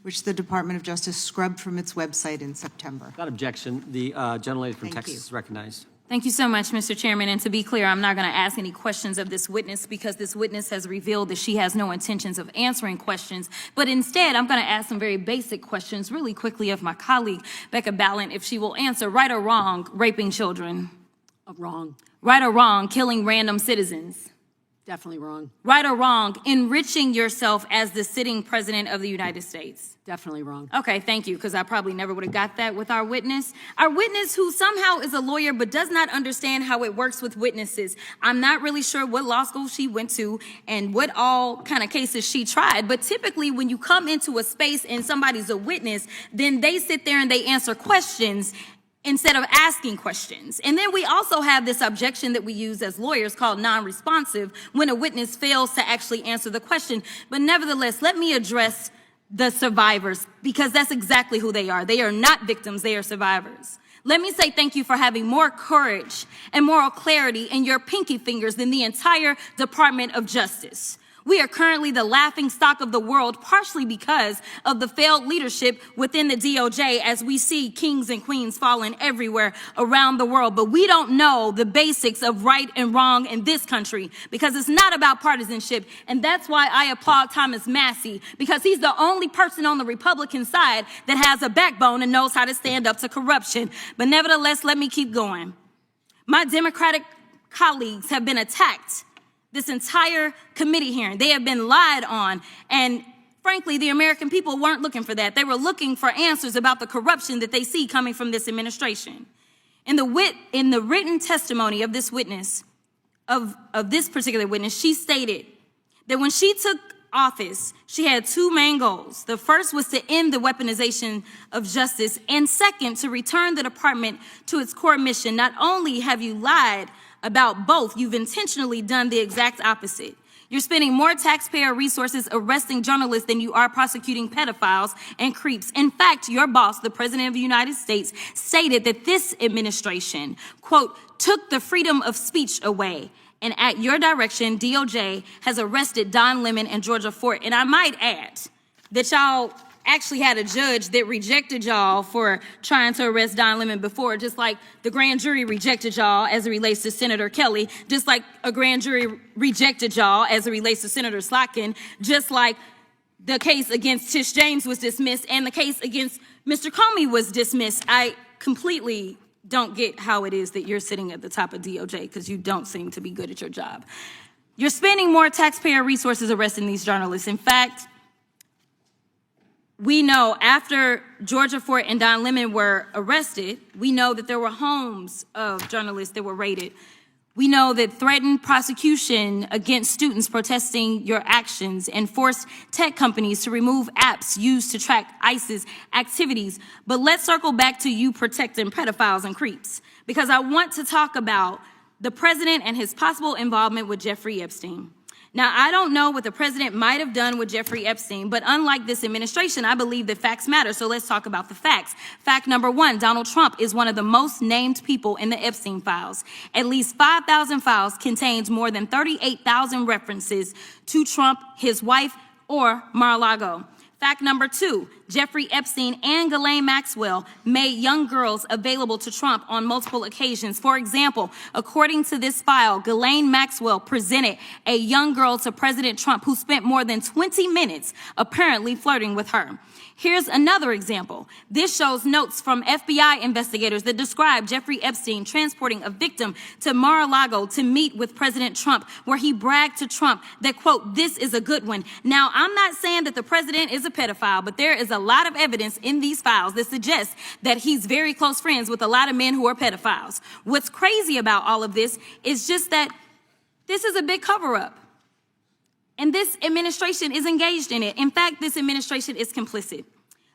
which the Department of Justice scrubbed from its website in September. Without objection, the gentlelady from Thank Texas you. is recognized. Thank you so much, Mr. Chairman. And to be clear, I'm not going to ask any questions of this witness because this witness has revealed that she has no intentions of answering questions. But instead, I'm going to ask some very basic questions really quickly of my colleague, Becca Ballant, if she will answer right or wrong, raping children. Wrong. Right or wrong, killing random citizens. Definitely wrong. Right or wrong, enriching yourself as the sitting president of the United States. Definitely wrong. Okay, thank you, because I probably never would have got that with our witness. Our witness who somehow is a lawyer but does not understand how it works with witnesses. I'm not really sure what law school she went to and what all kind of cases she tried, but typically when you come into a space and somebody's a witness, then they sit there and they answer questions instead of asking questions. And then we also have this objection that we use as lawyers called non-responsive when a witness fails to actually answer the question. But nevertheless, let me address the survivors because that's exactly who they are. They are not victims, they are survivors. Let me say thank you for having more courage and moral clarity in your pinky fingers than the entire Department of Justice. We are currently the laughing stock of the world, partially because of the failed leadership within the DOJ as we see kings and queens falling everywhere around the world. But we don't know the basics of right and wrong in this country because it's not about partisanship. And that's why I applaud Thomas Massie, because he's the only person on the Republican side that has a backbone and knows how to stand up to corruption. But nevertheless, let me keep going. My Democratic colleagues have been attacked this entire committee hearing. They have been lied on. And frankly, the American people weren't looking for that. They were looking for answers about the corruption that they see coming from this administration. In the written testimony of this witness, of this particular witness, she stated that when she took office, she had two main goals. The first was to end the weaponization of justice, and second, to return the department to its core mission. Not only have you lied about both, you've intentionally done the exact opposite. You're spending more taxpayer resources arresting journalists than you are prosecuting pedophiles and creeps. In fact, your boss, the President of the United States, stated that this administration, quote, took the freedom of speech away. And at your direction, DOJ has arrested Don Lemon and Georgia Fort. And I might add that y'all actually had a judge that rejected y'all for trying to arrest Don Lemon before, just like the grand jury rejected y'all as it relates to Senator Kelly, just like a grand jury rejected y'all as it relates to Senator Slotkin, just like the case against Tish James was dismissed and the case against Mr. Comey was dismissed. I completely don't get how it is that you're sitting at the top of DOJ because you don't seem to be good at your job. You're spending more taxpayer resources arresting these journalists. In fact, we know after Georgia Fort and Don Lemon were arrested, we know that there were homes of journalists that were raided. We know that threatened prosecution against students protesting your actions and forced tech companies to remove apps used to track ISIS activities. But let's circle back to you protecting pedophiles and creeps, because I want to talk about the president and his possible involvement with Jeffrey Epstein. Now, I don't know what the president might have done with Jeffrey Epstein, but unlike this administration, I believe that facts matter. So let's talk about the facts. Fact number one, Donald Trump is one of the most named people in the Epstein files. At least 5,000 files contains more than 38,000 references to Trump, his wife, or Mar-a-Lago. Fact number two, Jeffrey Epstein and Ghislaine Maxwell made young girls available to Trump on multiple occasions. For example, according to this file, Ghislaine Maxwell presented a young girl to President Trump who spent more than 20 minutes apparently flirting with her. Here's another example. This shows notes from FBI investigators that describe Jeffrey Epstein transporting a victim to Mar-a-Lago to meet with President Trump, where he bragged to Trump that, quote, this is a good one. Now, I'm not saying that the president is a pedophile, but there is a lot of evidence in these files that suggests that he's very close friends with a lot of men who are pedophiles. What's crazy about all of this is just that this is a big cover-up. And this administration is engaged in it. In fact, this administration is complicit.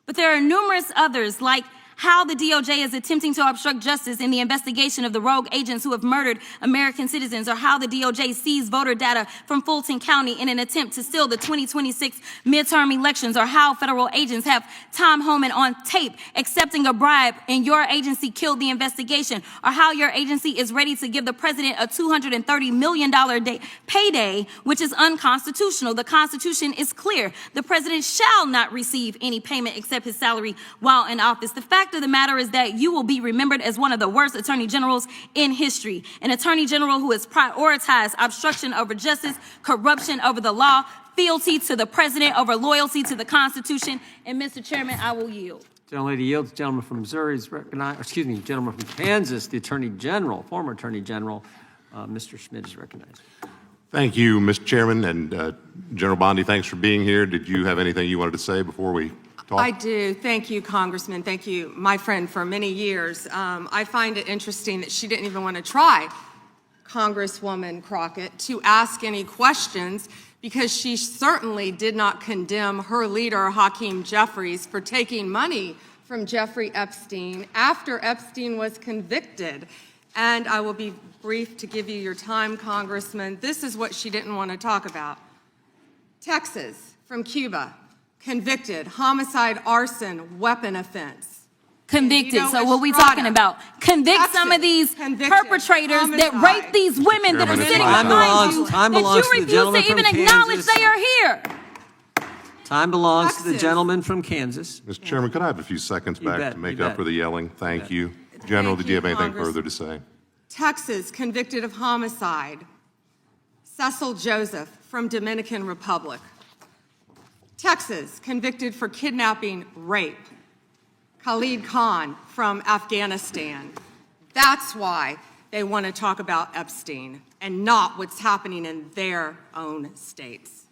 But there are numerous others, like how the DOJ is attempting to obstruct justice in the investigation of the rogue agents who have murdered American citizens, or how the DOJ seized voter data from Fulton County in an attempt to steal the 2026 midterm elections, or how federal agents have Tom Homan on tape accepting a bribe and your agency killed the investigation, or how your agency is ready to give the president a $230 million payday, which is unconstitutional. The Constitution is clear. The president shall not receive any payment except his salary while in office. The fact of the matter is that you will be remembered as one of the worst attorney generals in history. An attorney general who has prioritized obstruction over justice, corruption over the law, fealty to the president over loyalty to the Constitution. And Mr. Chairman, I will yield. Gentlelady yields. Gentleman from Missouri is recognized. Excuse me, gentleman from Kansas, the Attorney General, former Attorney General, Mr. Schmidt is recognized. Thank you, Mr. Chairman, and General Bondi, thanks for being here. Did you have anything you wanted to say before we talk? I do. Thank you, Congressman. Thank you, my friend, for many years. I find it interesting that she didn't even want to try, Congresswoman Crockett, to ask any questions, because she certainly did not condemn her leader, Hakeem Jeffries, for taking money from Jeffrey Epstein after Epstein was convicted. And I will be brief to give you your time, Congressman. This is what she didn't want to talk about. Texas, from Cuba, convicted, homicide, arson, weapon offense. Convicted. So what we talking about? Convict Texas, some of these convicted, perpetrators that homicide. rape these women that are Chairman, sitting time behind belongs- you time that belongs you to the refuse gentleman to from even acknowledge Kansas. they are here. Time belongs to the Texas. gentleman from Kansas. Mr. Chairman, could I have a few seconds You back bet, to make you up bet. for the yelling? Thank you. General, did you have anything further to say? Texas, convicted of homicide. Cecil Joseph, from Dominican Republic. Texas, convicted for kidnapping, rape. Khalid Khan, from Afghanistan. That's why they want to talk about Epstein and not what's happening in their own states.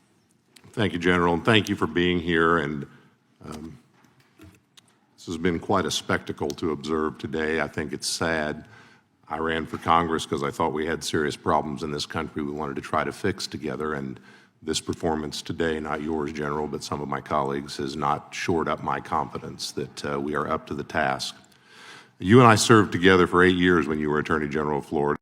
Thank you, General, and thank you for being here. And this has been quite a spectacle to observe today. I think it's sad. I ran for Congress because I thought we had serious problems in this country we wanted to try to fix together, and this performance today, not yours, General, but some of my colleagues, has not shored up my confidence that we are up to the task. You and I served together for 8 years when you were Attorney General of Florida.